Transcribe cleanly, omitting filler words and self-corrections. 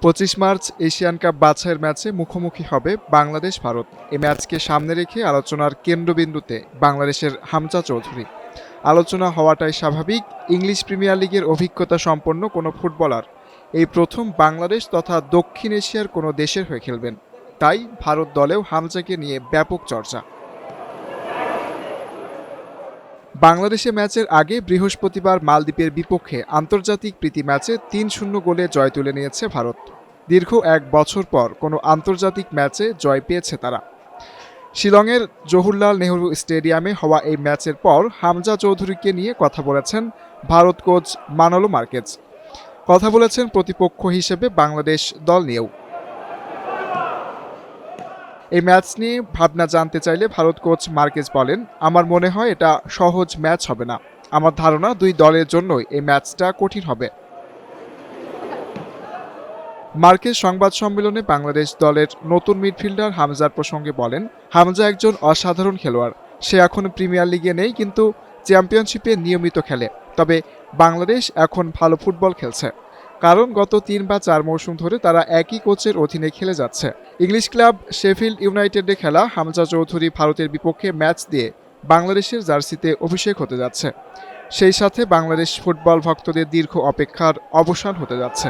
25 March Asian cup বাছাইয়ের ম্যাচে মুখোমুখি হবে বাংলাদেশ ভারত। এই ম্যাচকে সামনে রেখে আলোচনার কেন্দ্রবিন্দুতে বাংলাদেশের হামজা চৌধুরী। আলোচনা হওয়াটাই স্বাভাবিক। ইংলিশ প্রিমিয়ার লিগের অভিজ্ঞতা সম্পন্ন কোনো ফুটবলার এই প্রথম বাংলাদেশ তথা দক্ষিণ এশিয়ার কোনো দেশের হয়ে খেলবেন। তাই ভারত দলেও হামজাকে নিয়ে ব্যাপক চর্চা। বাংলাদেশে ম্যাচের আগে বৃহস্পতিবার মালদ্বীপের বিপক্ষে আন্তর্জাতিক প্রীতি ম্যাচে ৩-০ গোলে জয় তুলে নিয়েছে ভারত। দীর্ঘ ১ বছর পর কোনো আন্তর্জাতিক ম্যাচে জয় পেয়েছে তারা। শিলংয়ের জওহরলাল নেহরু স্টেডিয়ামে হওয়া এই ম্যাচের পর হামজা চৌধুরীকে নিয়ে কথা বলেছেন ভারত কোচ মানলো মার্কেজ। কথা বলেছেন প্রতিপক্ষ হিসেবে বাংলাদেশ দল নিয়েও। এই ম্যাচ নিয়ে ভাবনা জানতে চাইলে ভারত কোচ মার্কেজ বলেন, আমার মনে হয় এটা সহজ ম্যাচ হবে না। আমার ধারণা দুই দলের জন্যই এই ম্যাচটা কঠিন হবে। মার্কেজ সংবাদ সম্মেলনে বাংলাদেশ দলের নতুন মিডফিল্ডার হামজার প্রসঙ্গে বলেন, হামজা একজন অসাধারণ খেলোয়াড়। সে এখন প্রিমিয়ার লিগে নেই, কিন্তু চ্যাম্পিয়নশিপে নিয়মিত খেলে। তবে বাংলাদেশ এখন ভালো ফুটবল খেলছে, কারণ গত ৩ বা ৪ মৌসুম ধরে তারা একই কোচের অধীনে খেলে যাচ্ছে। ইংলিশ ক্লাব শেফিল্ড ইউনাইটেডে খেলা হামজা চৌধুরী ভারতের বিপক্ষে ম্যাচ দিয়ে বাংলাদেশের জার্সিতে অভিষেক হতে যাচ্ছে। সেই সাথে বাংলাদেশ ফুটবল ভক্তদের দীর্ঘ অপেক্ষার অবসান হতে যাচ্ছে।